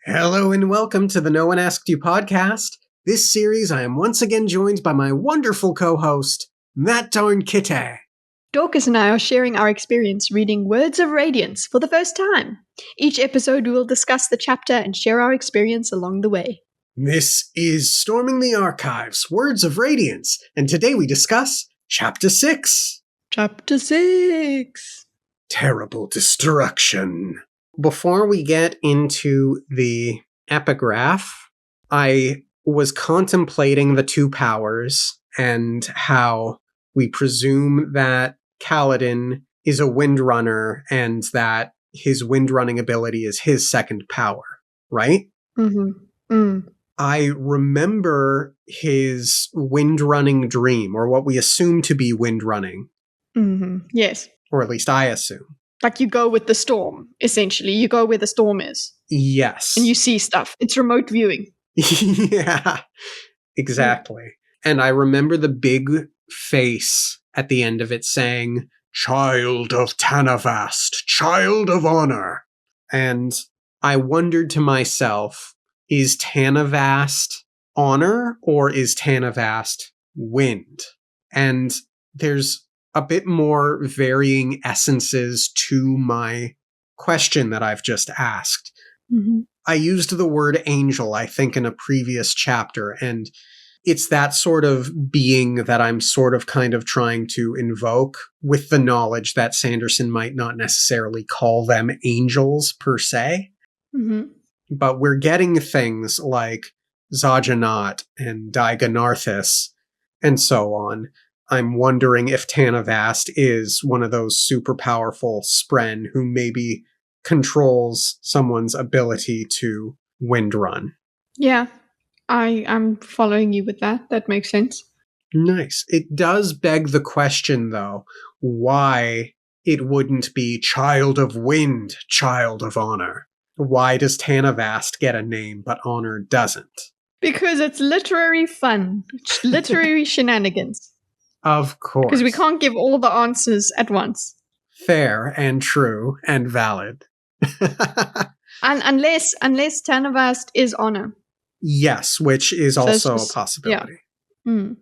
Hello and welcome to the No One Asked You podcast. This series I am once again joined by my wonderful co-host, Matt Darn Kitty. Dorkus and I are sharing our experience reading Words of Radiance for the first time. Each episode we will discuss the chapter and share our experience along the way. This is Storming the Archives, Words of Radiance, and today we discuss Chapter 6. Chapter 6. Terrible Destruction. Before we get into the epigraph, I was contemplating the two powers and how we presume that Kaladin is a windrunner and that his windrunning ability is his second power, right? Mm-hmm. Mm. I remember his windrunning dream, or what we assume to be windrunning. Mm-hmm. Yes. Or at least I assume. Like you go with the storm, essentially. You go where the storm is. Yes. And you see stuff. It's remote viewing. Yeah, exactly. And I remember the big face at the end of it saying, "Child of Tanavast, child of honor." And I wondered to myself, is Tanavast honor or is Tanavast wind? And there's a bit more varying essences to my question that I've just asked. Mm-hmm. I used the word angel, I think, in a previous chapter, and it's that sort of being that I'm sort of kind of trying to invoke with the knowledge that Sanderson might not necessarily call them angels per se. Mm-hmm. But we're getting things like Zajanat and Digonarthus and so on. I'm wondering if Tanavast is one of those super powerful Spren who maybe controls someone's ability to windrun. Yeah, I'm following you with that. That makes sense. Nice. It does beg the question, though, why it wouldn't be Child of Wind, Child of Honor. Why does Tanavast get a name, but Honor doesn't? Because it's literary fun. Literary shenanigans. Of course. Because we can't give all the answers at once. Fair and true and valid. And unless Tanavast is honor. Yes, which is also a possibility. Yeah. Mm.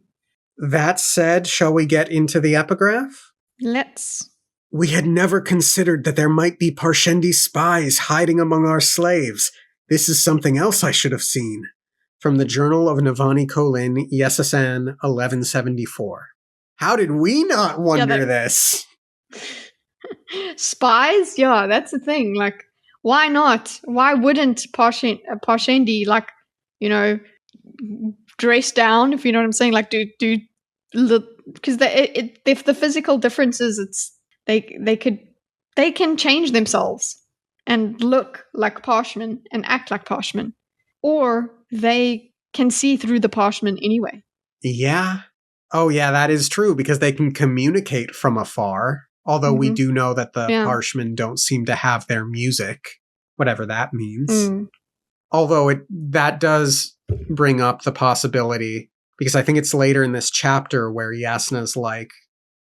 That said, shall we get into the epigraph? Let's. We had never considered that there might be Parshendi spies hiding among our slaves. This is something else I should have seen. From the Journal of Navani Kolin, Yesasan, 1174. How did we not wonder this? Spies? Yeah, that's the thing. Like, why not? Why wouldn't Parshendi, like, you know, dress down, if you know what I'm saying? Like, do because if the physical differences, they can change themselves and look like Parshmen and act like Parshmen, or they can see through the Parshmen anyway. Yeah. Oh, yeah, that is true, because they can communicate from afar, although we do know that the Parshmen don't seem to have their music, whatever that means. Mm. Although that does bring up the possibility, because I think it's later in this chapter where Yasna's like,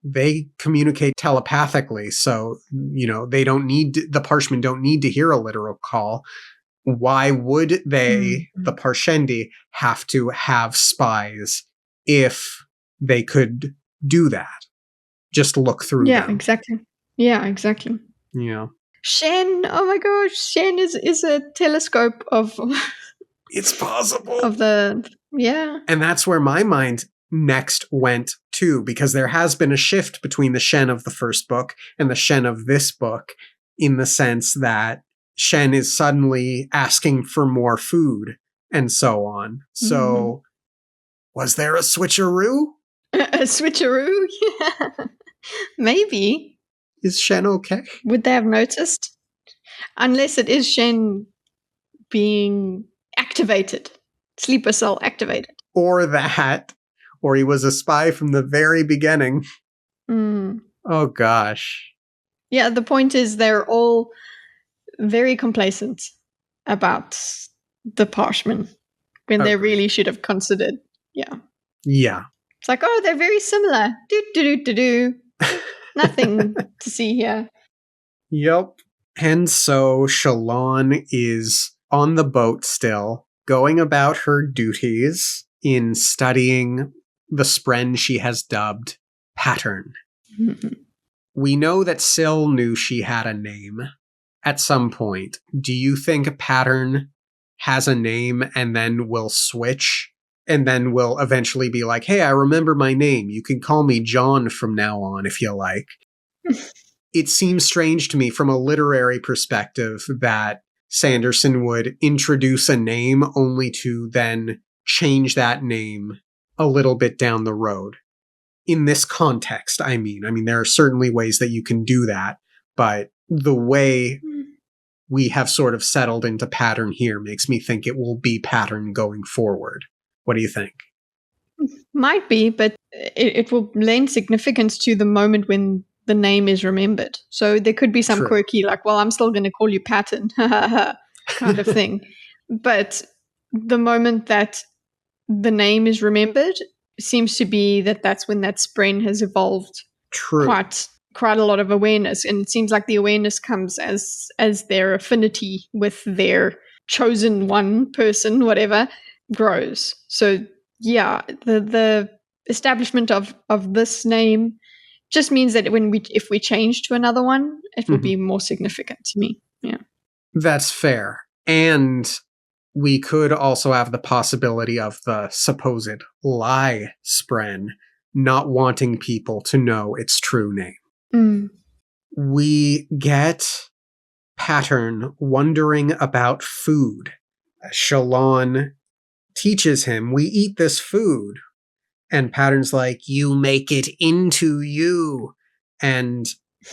they communicate telepathically, so, you know, the Parshmen don't need to hear a literal call. Why would they, the Parshendi, have to have spies if they could do that? Just look through them. Yeah, exactly. Yeah. Shen, oh my gosh, Shen is a telescope of... It's possible. Yeah. And that's where my mind next went to, because there has been a shift between the Shen of the first book and the Shen of this book, in the sense that Shen is suddenly asking for more food and so on. So, was there a switcheroo? A switcheroo? Yeah. Maybe. Is Shen okay? Would they have noticed? Unless it is Shen being activated. Sleeper cell activated. Or he was a spy from the very beginning. Mm. Oh gosh. Yeah, the point is they're all very complacent about the Parshmen when they really should have considered. Yeah. Yeah. It's like, oh, they're very similar. Do. Nothing to see here. Yep. And so Shallan is on the boat still, going about her duties in studying the spren she has dubbed Pattern. We know that Syl knew she had a name at some point. Do you think Pattern has a name and then will switch and then will eventually be like, hey, I remember my name. You can call me John from now on if you like. It seems strange to me from a literary perspective that Sanderson would introduce a name only to then change that name a little bit down the road. In this context, I mean, there are certainly ways that you can do that, but the way we have sort of settled into Pattern here makes me think it will be Pattern going forward. What do you think? Might be, but it will lend significance to the moment when the name is remembered. So there could be some True. quirky, like, well, I'm still going to call you Pattern, kind of thing. But the moment that the name is remembered seems to be that's when that spren has evolved. True. Quite a lot of awareness, and it seems like the awareness comes as their affinity with their chosen one person, whatever, grows. So yeah, the establishment of this name just means that if we change to another one, it will be more significant to me. Yeah, that's fair. And we could also have the possibility of the supposed lie spren not wanting people to know its true name. We get Pattern wondering about food. Shalon teaches him, we eat this food. And Pattern's like, you make it into you. And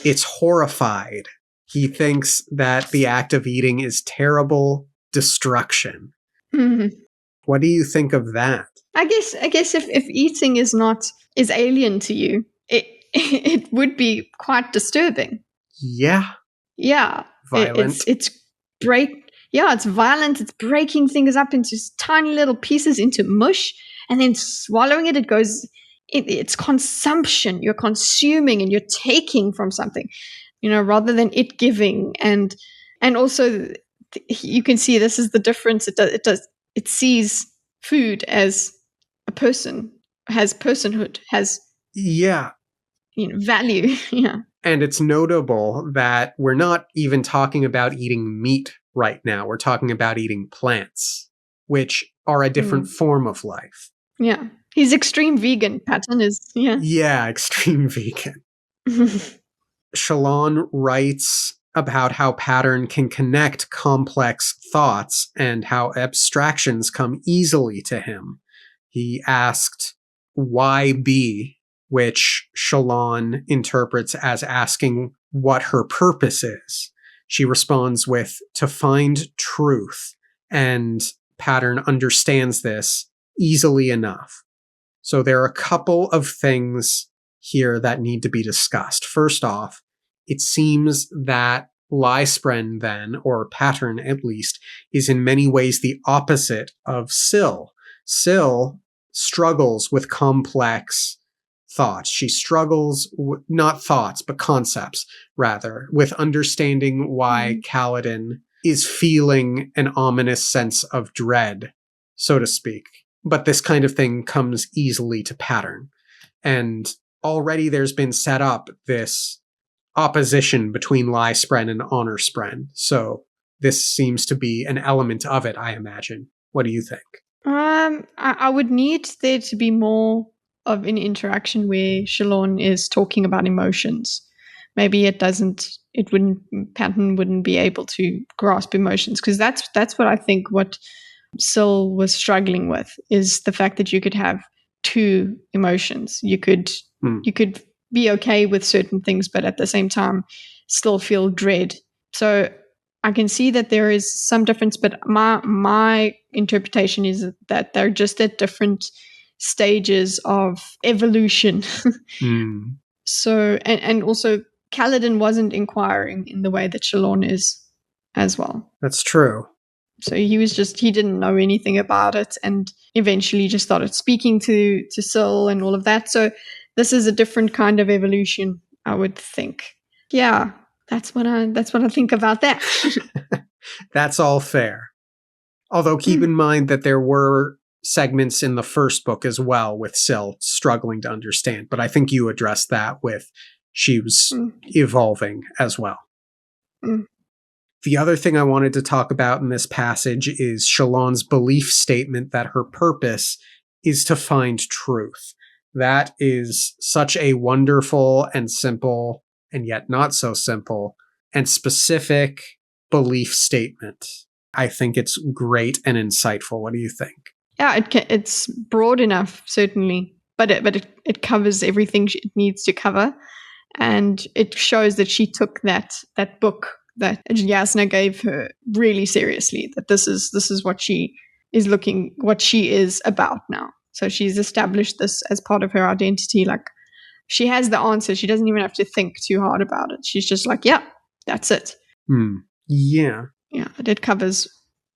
it's horrified. He thinks that the act of eating is terrible destruction. What do you think of that? I guess if eating is alien to you, it would be quite disturbing. Yeah. Yeah. Violent. It's violent. It's breaking things up into tiny little pieces, into mush, and then swallowing it. It's consumption. You're consuming and you're taking from something, rather than it giving. And also you can see this is the difference. It sees food as a person, has personhood, has value. Yeah. And it's notable that we're not even talking about eating meat right now. We're talking about eating plants, which are a different form of life. Yeah. He's extreme vegan. Pattern is, Yeah, extreme vegan. Shalon writes about how Pattern can connect complex thoughts and how abstractions come easily to him. He asked, why be? Which Shalon interprets as asking what her purpose is. She responds with, to find truth, and Pattern understands this easily enough. So there are a couple of things here that need to be discussed. First off, it seems that Lyspren then, or Pattern at least, is in many ways the opposite of Syl. Syl struggles with complex thoughts. She struggles, not thoughts, but concepts, rather, with understanding why Kaladin is feeling an ominous sense of dread, so to speak. But this kind of thing comes easily to Pattern. And already there's been set up this opposition between Lyspren and Honor Spren. So this seems to be an element of it, I imagine. What do you think? I would need there to be more of an interaction where Shalon is talking about emotions. Maybe Pattern wouldn't be able to grasp emotions, because that's what I think what Syl was struggling with, is the fact that you could have two emotions. You could be okay with certain things, but at the same time still feel dread. So I can see that there is some difference, but my interpretation is that they're just at different stages of evolution. So, and also Kaladin wasn't inquiring in the way that Shalon is as well. That's true. So he didn't know anything about it, and eventually just started speaking to Syl and all of that. So this is a different kind of evolution, I would think. Yeah, that's what I think about that. That's all fair. Although keep in mind that there were segments in the first book as well with Syl struggling to understand. But I think you addressed that with she was evolving as well. Mm. The other thing I wanted to talk about in this passage is Shallan's belief statement that her purpose is to find truth. That is such a wonderful and simple, and yet not so simple, and specific belief statement. I think it's great and insightful. What do you think? Yeah, it's broad enough, certainly, but it covers everything it needs to cover, and it shows that she took that book that Jasna gave her really seriously. That this is what she is about now. So she's established this as part of her identity. Like, she has the answer. She doesn't even have to think too hard about it. She's just like, yeah, that's it. Yeah. Yeah, it covers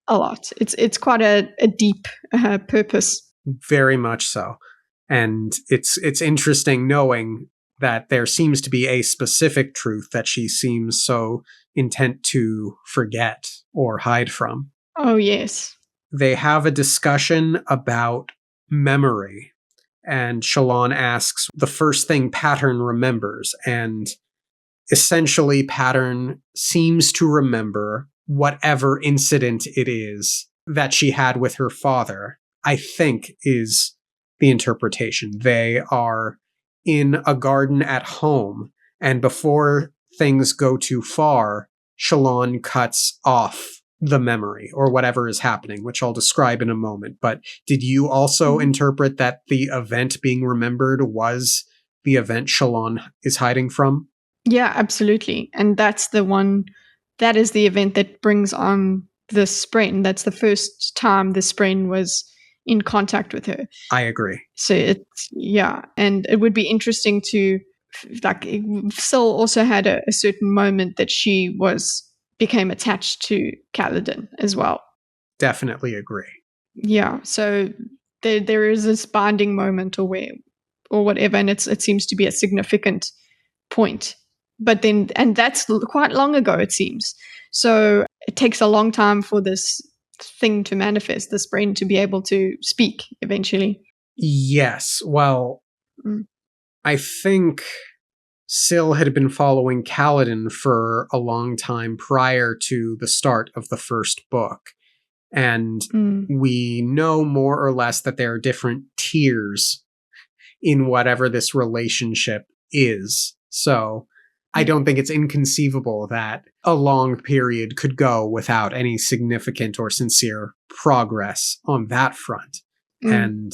a lot. It's quite a deep purpose. Very much so. And it's interesting knowing that there seems to be a specific truth that she seems so intent to forget or hide from. Oh, yes. They have a discussion about memory, and Shallan asks the first thing Pattern remembers, and essentially Pattern seems to remember whatever incident it is that she had with her father, I think is the interpretation. They are in a garden at home, and before things go too far, Shallan cuts off the memory or whatever is happening, which I'll describe in a moment. But did you also interpret that the event being remembered was the event Shallan is hiding from? Yeah, absolutely. And that is the event that brings on the Spren. That's the first time the Spren was in contact with her. I agree. So and it would be interesting to, like, Syl also had a certain moment that she became attached to Kaladin as well. Definitely agree. Yeah, so there is this binding moment or whatever, and it seems to be a significant point. But then, and that's quite long ago, it seems. So it takes a long time for this thing to manifest, this brain to be able to speak eventually. Yes. Well, I think Syl had been following Kaladin for a long time prior to the start of the first book. And we know more or less that there are different tiers in whatever this relationship is. So I don't think it's inconceivable that a long period could go without any significant or sincere progress on that front. And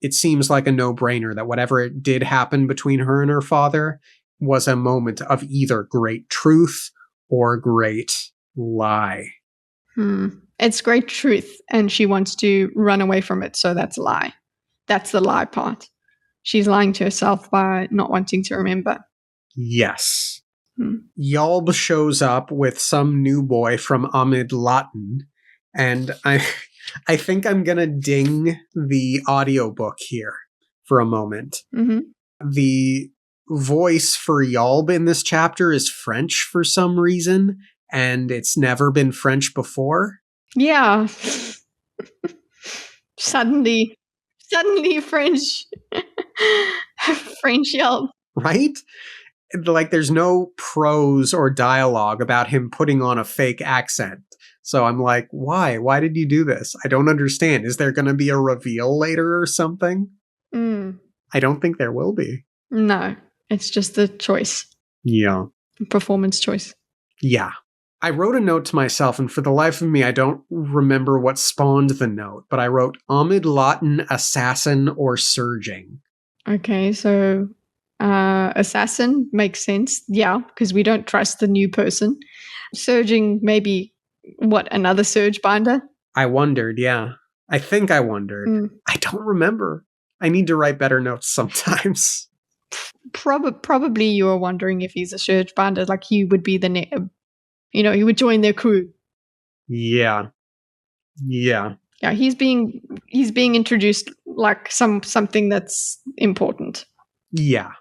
it seems like a no-brainer that whatever did happen between her and her father was a moment of either great truth or great lie. It's great truth, and she wants to run away from it, so that's a lie. That's the lie part. She's lying to herself by not wanting to remember. Yes. Yalb shows up with some new boy from Amid Latin, and I think I'm gonna ding the audiobook here for a moment. The voice for Yalb in this chapter is French for some reason, and it's never been French before. Yeah. Suddenly French. French Yalb. Right? Like, there's no prose or dialogue about him putting on a fake accent. So I'm like, why? Why did you do this? I don't understand. Is there going to be a reveal later or something? I don't think there will be. No, it's just the choice. Yeah. Performance choice. Yeah. I wrote a note to myself, and for the life of me, I don't remember what spawned the note, but I wrote Amid Latin assassin or surging. Okay, so assassin makes sense. Yeah, because we don't trust the new person. Surging, maybe, another surge binder? I wondered, yeah. I think I wondered. I don't remember. I need to write better notes sometimes. Probably you were wondering if he's a surge binder, like he would be he would join their crew. Yeah. Yeah, he's being introduced like something that's important. Yeah.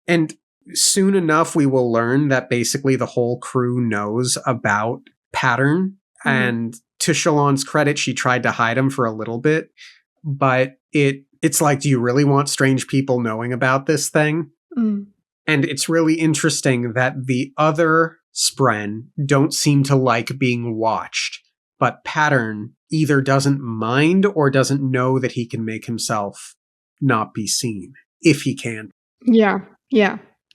And soon enough we will learn that basically the whole crew knows about Pattern, and to Shalon's credit, she tried to hide him for a little bit, but it's like, do you really want strange people knowing about this thing? Mm. And it's really interesting that the other Spren don't seem to like being watched, but Pattern either doesn't mind or doesn't know that he can make himself not be seen, if he can. Yeah.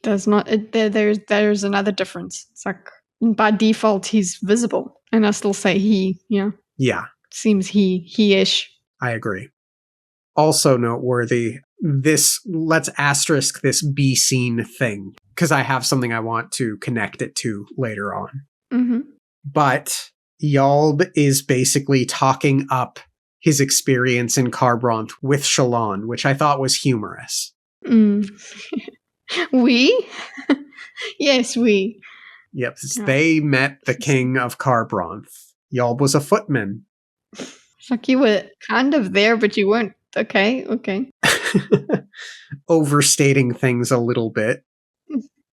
There's not. There's another difference. It's like by default he's visible, and I still say he. Yeah. Yeah, Seems he-ish. I agree. Also noteworthy, let's asterisk this be seen thing, because I have something I want to connect it to later on. Mm-hmm. But Yalb is basically talking up his experience in Carbronth with Shalon, which I thought was humorous. Mm. We? Yes, we. Yep, Yeah. they met the king of Carbronth. Yalb was a footman. It's like you were kind of there, but you weren't. Okay. Overstating things a little bit.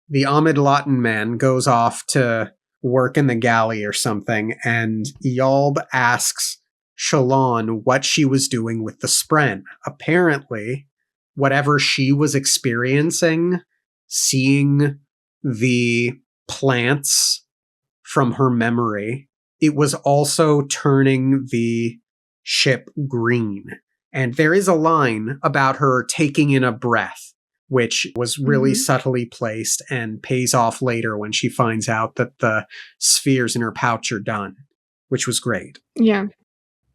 The Ahmed Lawton man goes off to work in the galley or something, and Yalb asks Shalon what she was doing with the Spren. Apparently, whatever she was experiencing, seeing the plants from her memory, it was also turning the ship green. And there is a line about her taking in a breath, which was really subtly placed and pays off later when she finds out that the spheres in her pouch are done, which was great. Yeah.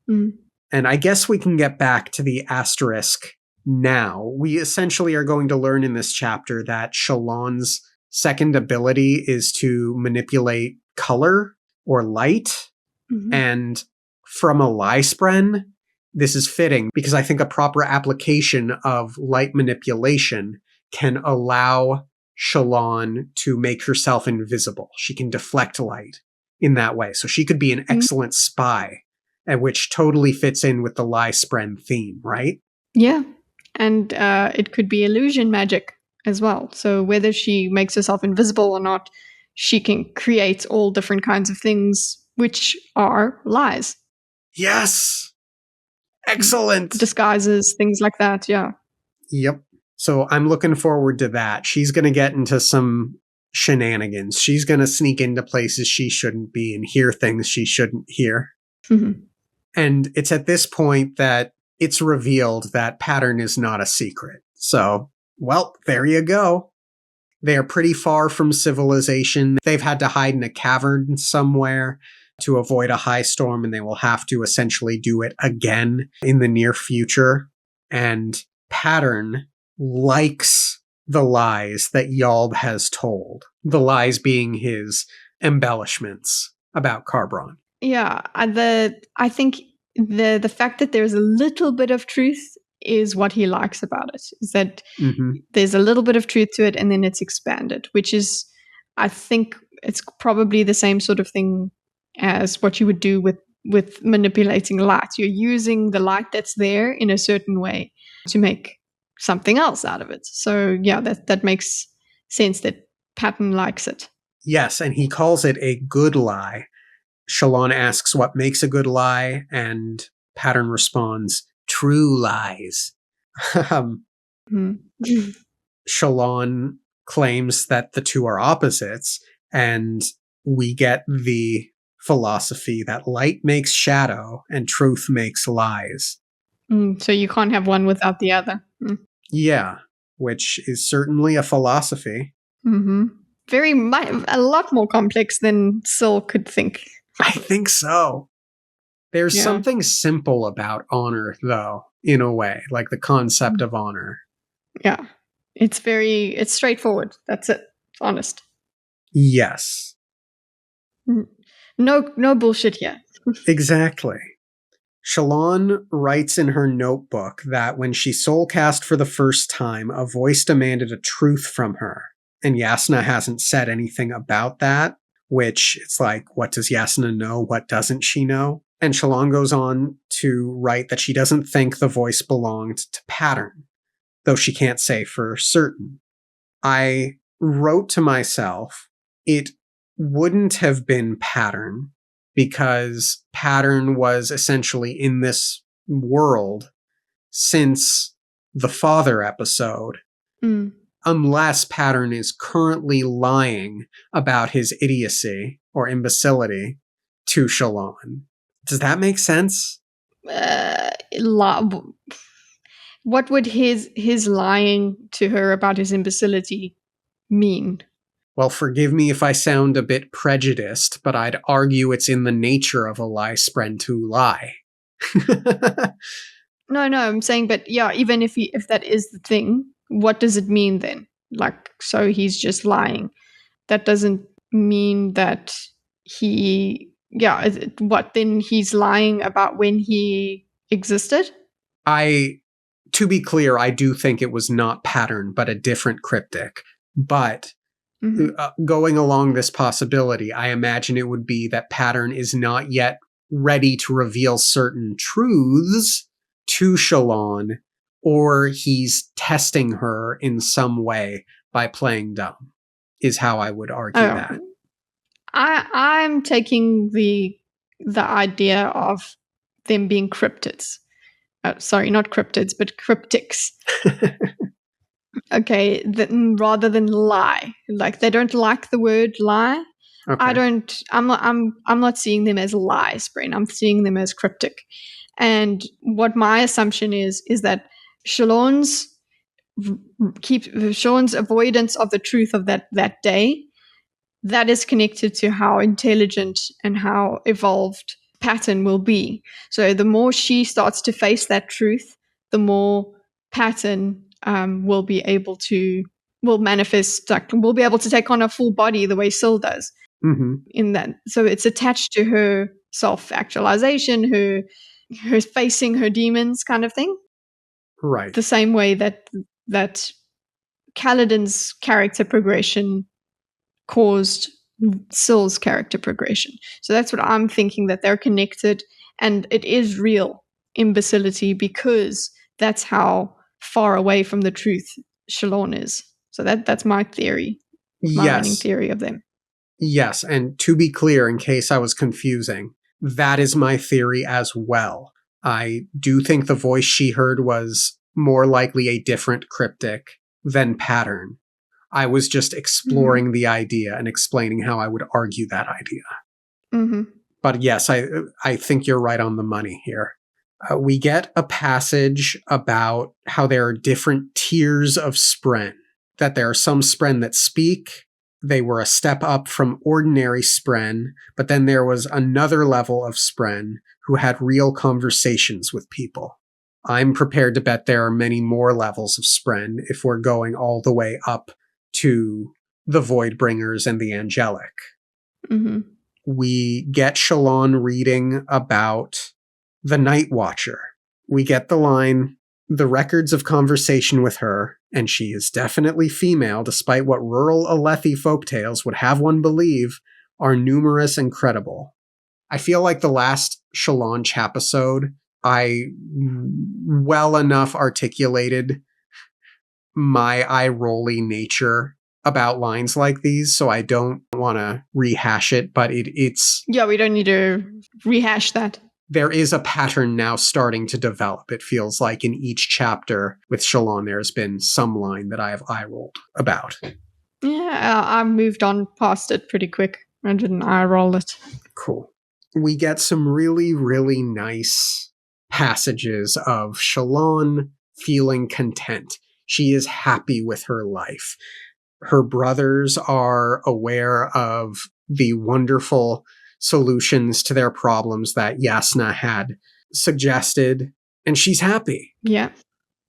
Mm. And I guess we can get back to the asterisk now. We essentially are going to learn in this chapter that Shalon's second ability is to manipulate color or light. Mm-hmm. And from a Lyspren, this is fitting because I think a proper application of light manipulation can allow Shalon to make herself invisible. She can deflect light in that way. So she could be an excellent spy, which totally fits in with the Lyspren theme, right? Yeah. And it could be illusion magic as well. So whether she makes herself invisible or not, she can create all different kinds of things, which are lies. Yes! Excellent! Disguises, things like that, yeah. Yep. So I'm looking forward to that. She's going to get into some shenanigans. She's going to sneak into places she shouldn't be and hear things she shouldn't hear. Mm-hmm. And it's at this point that it's revealed that Pattern is not a secret. So, well, there you go. They are pretty far from civilization. They've had to hide in a cavern somewhere to avoid a high storm, and they will have to essentially do it again in the near future. And Pattern likes the lies that Yalb has told. The lies being his embellishments about Carbron. Yeah, I think the fact that there's a little bit of truth is what he likes about it. Is that there's a little bit of truth to it, and then it's expanded, which is, I think, it's probably the same sort of thing as what you would do with manipulating light. You're using the light that's there in a certain way to make something else out of it. So yeah, that makes sense that Patton likes it. Yes, and he calls it a good lie. Shalon asks what makes a good lie, and Pattern responds, true lies. Shalon claims that the two are opposites, and we get the philosophy that light makes shadow and truth makes lies. So you can't have one without the other. Yeah, which is certainly a philosophy. Mm-hmm. A lot more complex than Syl could think. I think so. There's something simple about honor, though, in a way, like the concept of honor. Yeah. It's straightforward. That's it. It's honest. Yes. No bullshit here. Exactly. Shalon writes in her notebook that when she soulcast for the first time, a voice demanded a truth from her. And Yasna hasn't said anything about that, which it's like, what does Yasna know? What doesn't she know? And Shalon goes on to write that she doesn't think the voice belonged to Pattern, though she can't say for certain. I wrote to myself, it wouldn't have been Pattern, because Pattern was essentially in this world since the father episode, unless Pattern is currently lying about his idiocy or imbecility to Shalon. Does that make sense? What would his lying to her about his imbecility mean? Well, forgive me if I sound a bit prejudiced, but I'd argue it's in the nature of a lie spren to lie. No, I'm saying, but yeah, even if that is the thing, what does it mean then? Like, so he's just lying. That doesn't mean that what then he's lying about when he existed? To be clear, I do think it was not Pattern, but a different cryptic. But going along this possibility, I imagine it would be that Pattern is not yet ready to reveal certain truths to Shalon, or he's testing her in some way by playing dumb, is how I would argue that. I'm taking the idea of them being cryptids. Sorry, not cryptids, but cryptics. Okay, rather than lie. Like, they don't like the word lie. Okay. I'm not seeing them as lie spren. I'm seeing them as cryptic. And what my assumption is that Shalon's avoidance of the truth of that day, that is connected to how intelligent and how evolved Pattern will be. So the more she starts to face that truth, the more Pattern will be able to manifest, like, will be able to take on a full body the way Syl does. In that, so it's attached to her self-actualization, her facing her demons, kind of thing. Right. The same way that Kaladin's character progression caused Syl's character progression. So that's what I'm thinking, that they're connected, and it is real imbecility because that's how far away from the truth Shalon is. So that's my theory, my running theory of them. Yes, and to be clear, in case I was confusing, that is my theory as well. I do think the voice she heard was more likely a different cryptic than Pattern. I was just exploring the idea and explaining how I would argue that idea. But yes, I think you're right on the money here. We get a passage about how there are different tiers of spren, that there are some spren that speak. They were a step up from ordinary spren, but then there was another level of spren who had real conversations with people. I'm prepared to bet there are many more levels of spren if we're going all the way up to the Voidbringers and the Angelic. We get Shalon reading about the Night Watcher. We get the line, the records of conversation with her, and she is definitely female despite what rural Alethi folktales would have one believe, are numerous and credible. I feel like the last Shalon chapisode, I well enough articulated my eye-rolly nature about lines like these, so I don't want to rehash it, but it's... Yeah, we don't need to rehash that. There is a pattern now starting to develop. It feels like in each chapter with Shalon, there's been some line that I have eye-rolled about. Yeah, I moved on past it pretty quick. I didn't eye-roll it. Cool. We get some really, really nice passages of Shalon feeling content. She is happy with her life. Her brothers are aware of the wonderful solutions to their problems that Yasna had suggested, and she's happy. Yeah.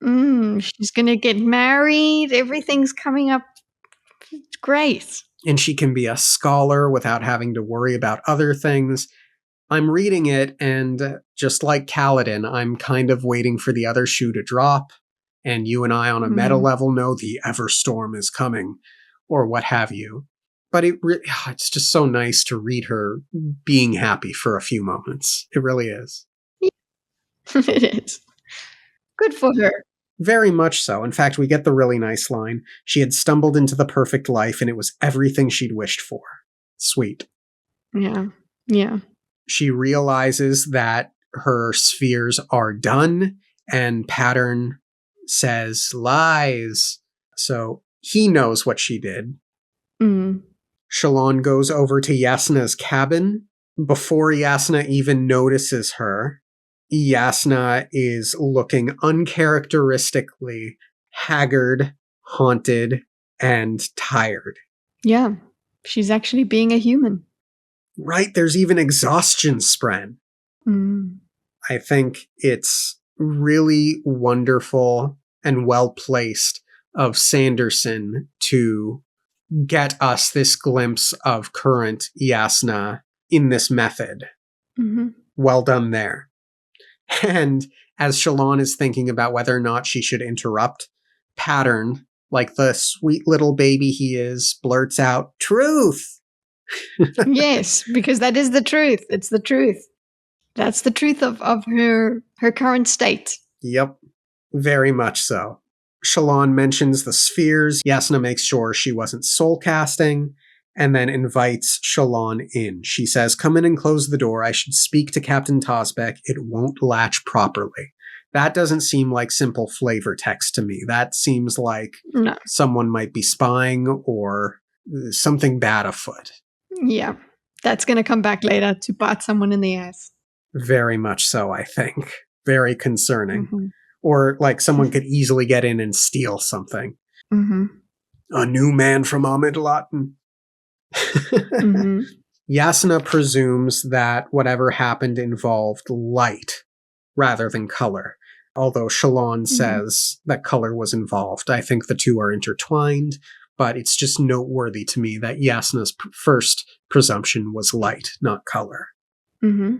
She's going to get married. Everything's coming up great. And she can be a scholar without having to worry about other things. I'm reading it, and just like Kaladin, I'm kind of waiting for the other shoe to drop, and you and I on a meta level know the Everstorm is coming, or what have you. But it's just so nice to read her being happy for a few moments. It really is. It is. Good for her. Very much so. In fact, we get the really nice line. She had stumbled into the perfect life, and it was everything she'd wished for. Sweet. Yeah. Yeah. She realizes that her spheres are done, and Pattern says lies. So he knows what she did. Mm. Shalon goes over to Yasna's cabin. Before Yasna even notices her, Yasna is looking uncharacteristically haggard, haunted, and tired. Yeah. She's actually being a human. Right, there's even exhaustion, Spren. Mm. I think it's really wonderful and well placed of Sanderson to get us this glimpse of current Yasna in this method. Mm-hmm. Well done there. And as Shalon is thinking about whether or not she should interrupt, Pattern, like the sweet little baby he is, blurts out, "Truth!" Yes, because that is the truth. It's the truth. That's the truth of her current state. Yep, very much so. Shalon mentions the spheres. Yasna makes sure she wasn't soul casting, and then invites Shalon in. She says, "Come in and close the door. I should speak to Captain Tosbeck. It won't latch properly." That doesn't seem like simple flavor text to me. That seems like No. someone might be spying or something bad afoot. Yeah. That's going to come back later to bite someone in the ass. Very much so, I think. Very concerning. Mm-hmm. Or like someone could easily get in and steal something. Mm-hmm. A new man from Amidlaten. Mm-hmm. Yasna presumes that whatever happened involved light rather than color. Although Shalon says that color was involved. I think the two are intertwined, but it's just noteworthy to me that Yasna's first presumption was light, not color. Mm-hmm.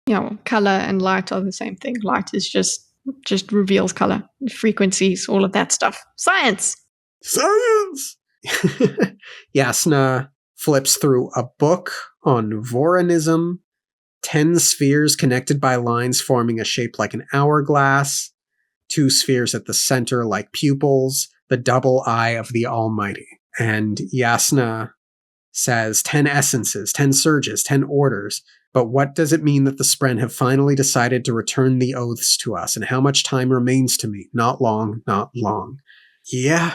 Yeah, well, color and light are the same thing. Light is just reveals color, frequencies, all of that stuff. Science! Science! Yasna flips through a book on Vorinism, 10 spheres connected by lines forming a shape like an hourglass, 2 spheres at the center like pupils, the double eye of the Almighty. And Yasna says 10 essences, 10 surges, 10 orders. But what does it mean that the Spren have finally decided to return the oaths to us, and how much time remains to me? Not long, not long. Yeah,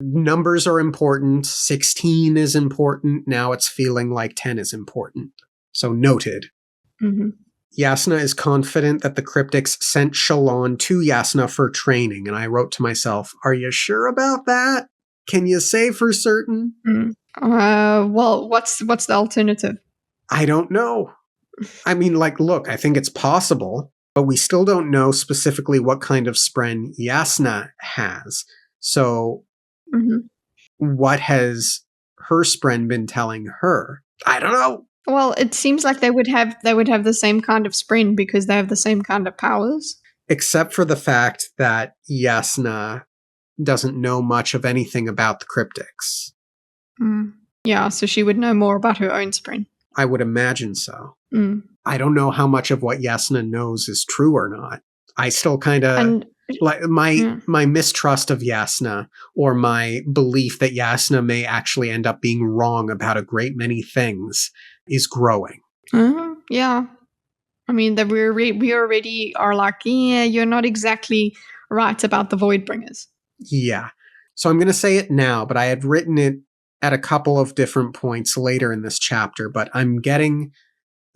numbers are important. 16 is important. Now it's feeling like 10 is important. So noted. Mm-hmm. Yasna is confident that the cryptics sent Shalon to Yasna for training, and I wrote to myself, are you sure about that? Can you say for certain? Well, what's the alternative? I don't know. I mean, like, look, I think it's possible, but we still don't know specifically what kind of Spren Yasna has. So, what has her Spren been telling her? I don't know. Well, it seems like they would have the same kind of Spren because they have the same kind of powers. Except for the fact that Yasna doesn't know much of anything about the cryptics. Yeah, so she would know more about her own Spren. I would imagine so. I don't know how much of what Yasna knows is true or not. I still kind of like my mistrust of Yasna, or my belief that Yasna may actually end up being wrong about a great many things, is growing. Yeah. I mean, that we already are like, yeah, you're not exactly right about the Voidbringers. Yeah. So I'm going to say it now, but I had written it at a couple of different points later in this chapter, but I'm getting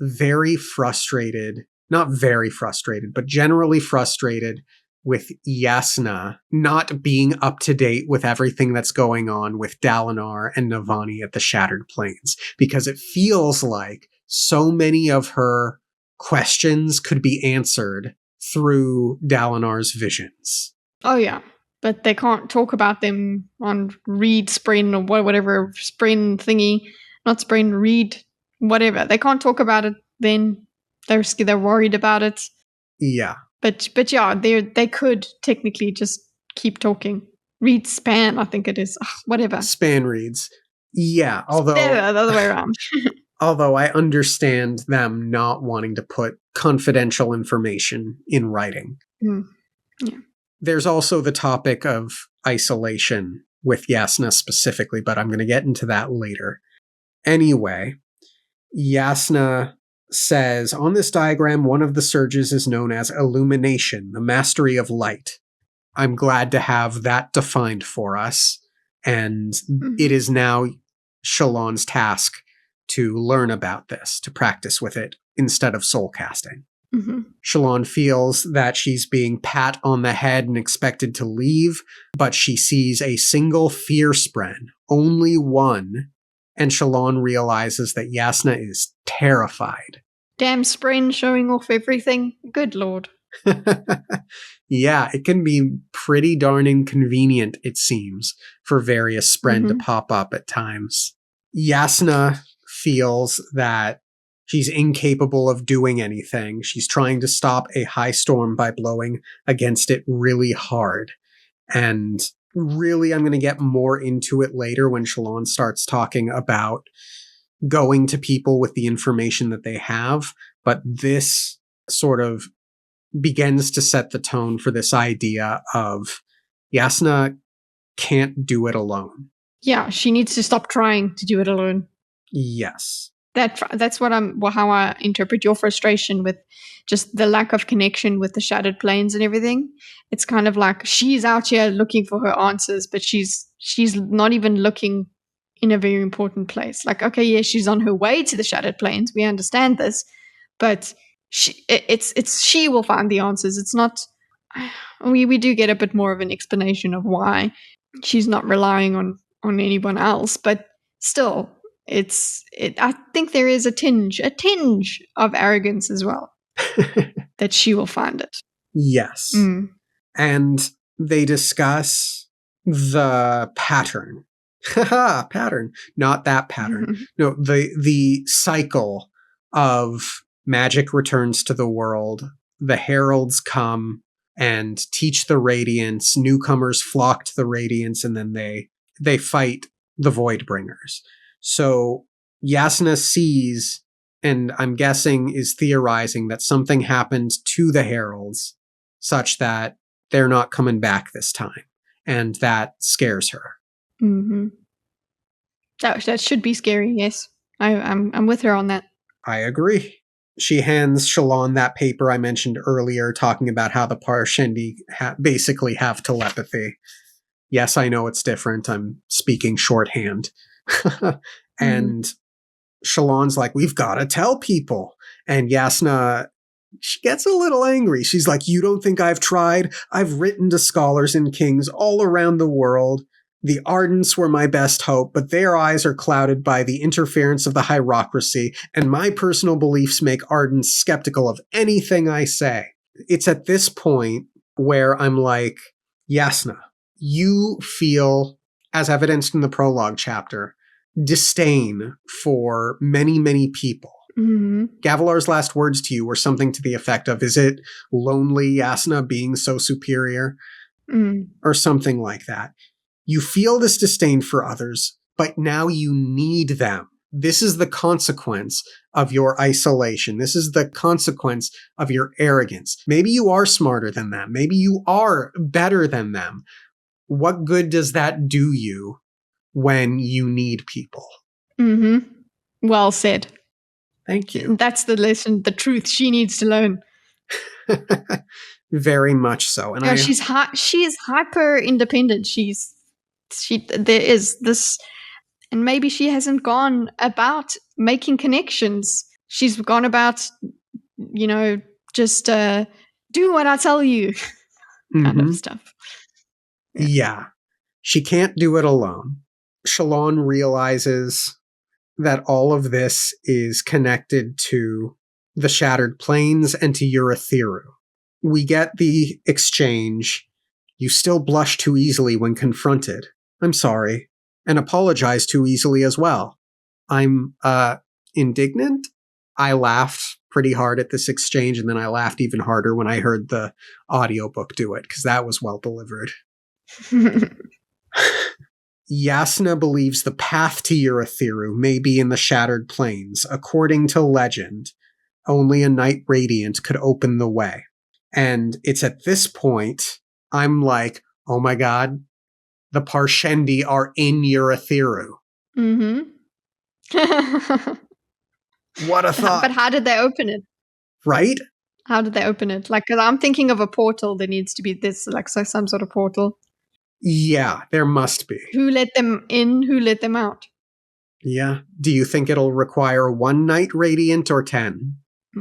very frustrated, not very frustrated, but generally frustrated with Yasna not being up to date with everything that's going on with Dalinar and Navani at the Shattered Plains, because it feels like so many of her questions could be answered through Dalinar's visions. Oh, yeah. But they can't talk about them on Read Spren or whatever Spren thingy. Not Spren, Read, whatever. They can't talk about it then. They're worried about it. Yeah. But yeah, they could technically just keep talking. Read Span, I think it is. Ugh, whatever. Span reads. Yeah, although... the other way around. Although I understand them not wanting to put confidential information in writing. Yeah. There's also the topic of isolation with Yasna specifically, but I'm going to get into that later. Anyway, Yasna says, on this diagram, one of the surges is known as illumination, the mastery of light. I'm glad to have that defined for us. And it is now Shalon's task to learn about this, to practice with it instead of soul casting. Shalon feels that she's being pat on the head and expected to leave, but she sees a single fear spren, only one, and Shalon realizes that Yasna is terrified. Damn spren showing off everything. Good lord. Yeah, it can be pretty darn inconvenient, it seems, for various spren to pop up at times. Yasna feels that she's incapable of doing anything. She's trying to stop a high storm by blowing against it really hard. And really, I'm going to get more into it later when Shalon starts talking about going to people with the information that they have. But this sort of begins to set the tone for this idea of Yasna can't do it alone. Yeah, she needs to stop trying to do it alone. Yes. That's how I interpret your frustration with just the lack of connection with the shattered planes and everything. It's kind of like she's out here looking for her answers, but she's not even looking in a very important place. Like, okay, yeah, she's on her way to the shattered planes. We understand this, but she will find the answers. It's not. We do get a bit more of an explanation of why she's not relying on anyone else, but still. I think there is a tinge of arrogance as well that she will find it. Yes. And they discuss the pattern. Pattern. Not that pattern. No, the cycle of magic returns to the world. The heralds come and teach the Radiance. Newcomers flock to the Radiance, and then they fight the Voidbringers. So Yasna sees, and I'm guessing is theorizing, that something happened to the heralds such that they're not coming back this time. And that scares her. That should be scary, yes. I'm with her on that. I agree. She hands Shalon that paper I mentioned earlier, talking about how the Parshendi basically have telepathy. Yes, I know it's different. I'm speaking shorthand. And Shalon's like, we've got to tell people. And Yasna, she gets a little angry. She's like, you don't think I've tried? I've written to scholars and kings all around the world. The Ardents were my best hope, but their eyes are clouded by the interference of the hierocracy, and my personal beliefs make Ardents skeptical of anything I say. It's at this point where I'm like, Yasna, you feel, as evidenced in the prologue chapter, disdain for many, many people. Gavilar's last words to you were something to the effect of, is it lonely, Yasna, being so superior? Or something like that. You feel this disdain for others, but now you need them. This is the consequence of your isolation. This is the consequence of your arrogance. Maybe you are smarter than them. Maybe you are better than them. What good does that do you when you need people? Well said. Thank you. That's the lesson, the truth she needs to learn. Very much so. And she is hyper independent. There is this, and maybe she hasn't gone about making connections. She's gone about, just do what I tell you kind of stuff. Yeah. She can't do it alone. Shalon realizes that all of this is connected to the Shattered Plains and to Urithiru. We get the exchange. You still blush too easily when confronted. I'm sorry. And apologize too easily as well. I'm, indignant. I laughed pretty hard at this exchange, and then I laughed even harder when I heard the audiobook do it, because that was well delivered. Yasna believes the path to Urithiru may be in the Shattered Plains. According to legend, only a Knight Radiant could open the way. And it's at this point, I'm like, oh my god, the Parshendi are in Urithiru. What a thought. But how did they open it? Right? How did they open it? Like, 'cause I'm thinking of a portal. There needs to be this, like, so some sort of portal. Yeah, there must be. Who let them in? Who let them out? Yeah. Do you think it'll require 1 night radiant or 10?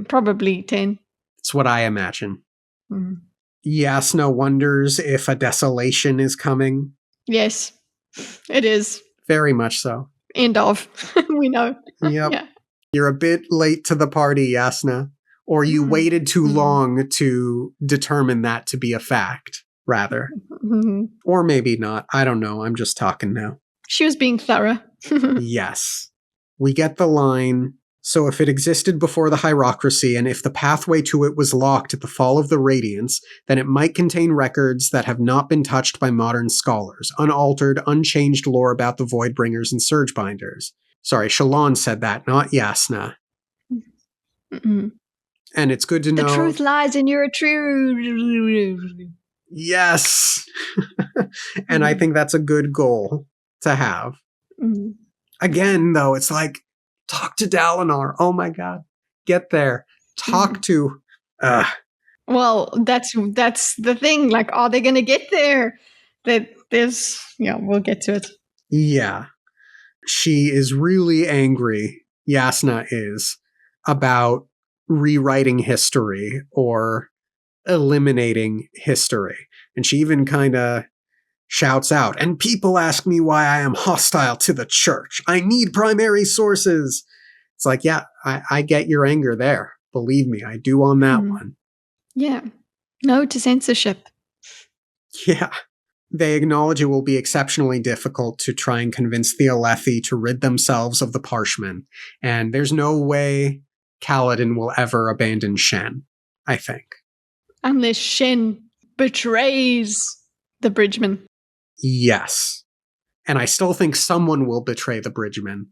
Probably 10. That's what I imagine. Mm. Yasna wonders if a desolation is coming. Yes, it is. Very much so. End of. We know. Yep. Yeah. You're a bit late to the party, Yasna. Or you waited too long to determine that to be a fact, rather. Mm-hmm. Or maybe not. I don't know. I'm just talking now. She was being thorough. Yes. We get the line. So if it existed before the hierocracy, and if the pathway to it was locked at the fall of the Radiance, then it might contain records that have not been touched by modern scholars, unaltered, unchanged lore about the Voidbringers and Surgebinders. Sorry, Shalon said that, not Yasna. Mm-mm. And it's good to know. The truth lies in your true. Yes. And I think that's a good goal to have. Mm. Again, though, it's like, talk to Dalinar. Oh my God. Get there. Talk to. Well, that's the thing. Like, are they going to get there? That there's, we'll get to it. Yeah. She is really angry, Yasna is, about rewriting history or eliminating history. And she even kind of shouts out, and people ask me why I am hostile to the church. I need primary sources. It's like, yeah, I get your anger there. Believe me, I do on that one. Yeah. No to censorship. Yeah. They acknowledge it will be exceptionally difficult to try and convince the Alethi to rid themselves of the Parshmen. And there's no way Kaladin will ever abandon Shen, I think. Unless Shen betrays the Bridgeman. Yes. And I still think someone will betray the Bridgeman.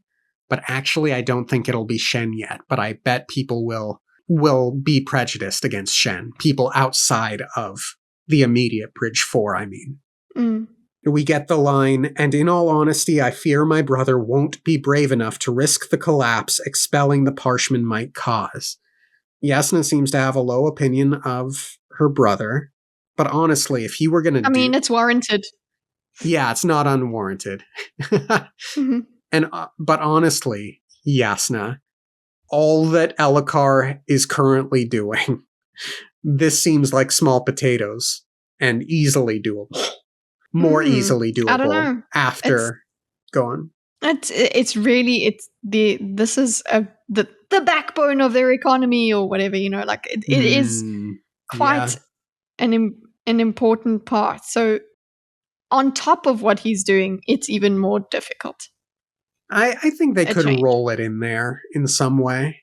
But actually, I don't think it'll be Shen yet. But I bet people will be prejudiced against Shen. People outside of the immediate Bridge 4, I mean. Mm. We get the line, and in all honesty, I fear my brother won't be brave enough to risk the collapse expelling the Parshmen might cause. Yasna seems to have a low opinion of her brother, but honestly, if he were going to it's warranted. Yeah, it's not unwarranted. Mm-hmm. But honestly, Yasna, all that Elhokar is currently doing, this seems like small potatoes and easily doable. More easily doable. I don't know. After going. This is the backbone of their economy or whatever, like it is quite an important part. So on top of what he's doing, it's even more difficult. I think they could roll it in there in some way.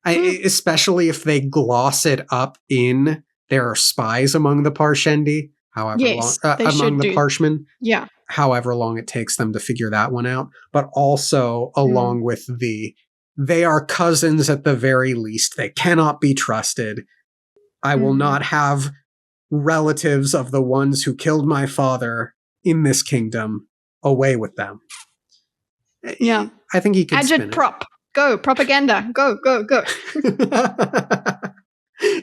Especially if they gloss it up in there are spies among the Parshendi. However long among the Parshmen, however long it takes them to figure that one out, but also along with they are cousins at the very least. They cannot be trusted. I will not have relatives of the ones who killed my father in this kingdom away with them. Yeah, I think he can spin it. Prop. Go propaganda. Go.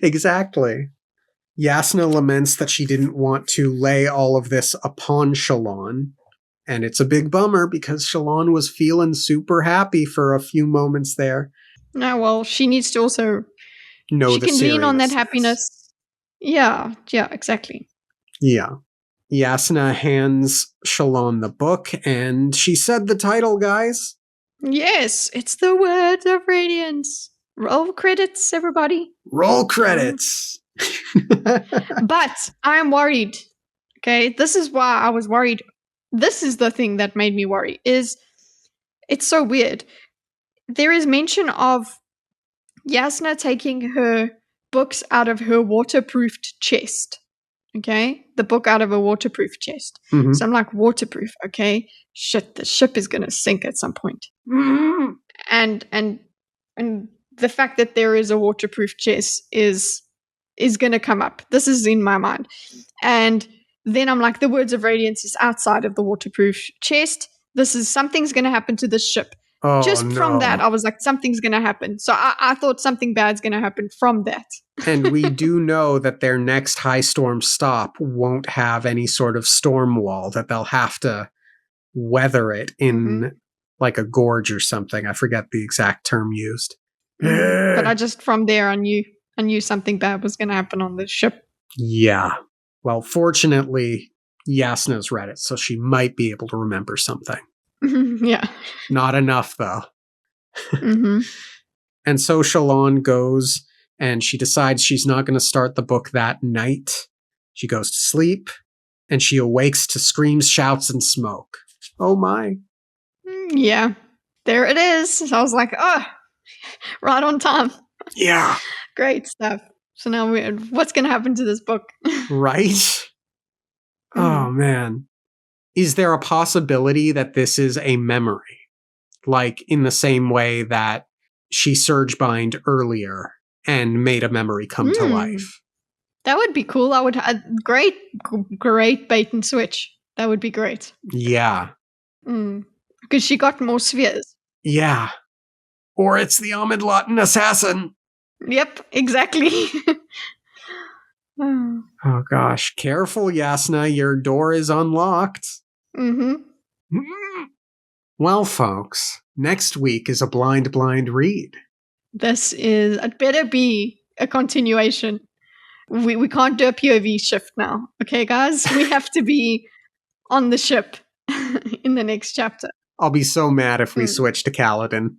Exactly. Yasna laments that she didn't want to lay all of this upon Shalon. And it's a big bummer because Shalon was feeling super happy for a few moments there. No, well, she needs to also know she can lean on that happiness. Yeah, exactly. Yeah. Yasna hands Shalon the book, and she said the title, guys. Yes, it's the Words of Radiance. Roll credits, everybody. Roll credits. But I'm worried. Okay, this is why I was worried. This is the thing that made me worry. It's so weird. There is mention of Yasna taking her books out of her waterproofed chest. Okay, the book out of a waterproof chest. Mm-hmm. So I'm like, waterproof. Okay, shit, the ship is gonna sink at some point. Mm-hmm. And the fact that there is a waterproof chest is going to come up. This is in my mind. And then I'm like, the Words of Radiance is outside of the waterproof chest. Something's going to happen to this ship. Oh, Just from that, no. I was like, something's going to happen. So I thought something bad's going to happen from that. And we do know that their next high storm stop won't have any sort of storm wall, that they'll have to weather it in like a gorge or something. I forget the exact term used. But I just, from there, I knew something bad was going to happen on the ship. Yeah. Well, fortunately, Yasna's read it, so she might be able to remember something. Yeah. Not enough, though. Mm-hmm. And so Shalon goes, and she decides she's not going to start the book that night. She goes to sleep, and she awakes to screams, shouts, and smoke. Oh my. Yeah. There it is. So I was like, oh, right on time. Yeah. Great stuff. So now what's going to happen to this book? Right? Oh, man. Is there a possibility that this is a memory? Like in the same way that she surge bind earlier and made a memory come to life? That would be cool. I would great bait and switch. That would be great. Yeah. Because she got more spheres. Yeah. Or it's the Amidlatin assassin. Yep, exactly. Oh gosh. Careful, Yasna. Your door is unlocked. Well, folks, next week is a blind read. This is, it better be a continuation. We can't do a POV shift now. Okay, guys? We have to be on the ship in the next chapter. I'll be so mad if we switch to Kaladin.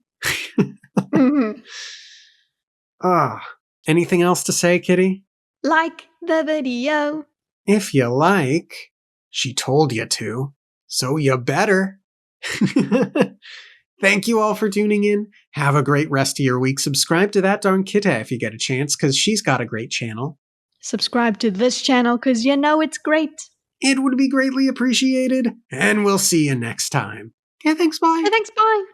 Anything else to say, Kitty? Like the video. If you like. She told you to. So you better. Thank you all for tuning in. Have a great rest of your week. Subscribe to That Darn Kitta if you get a chance, because she's got a great channel. Subscribe to this channel, because you know it's great. It would be greatly appreciated. And we'll see you next time. Okay, thanks, bye. Thanks, bye.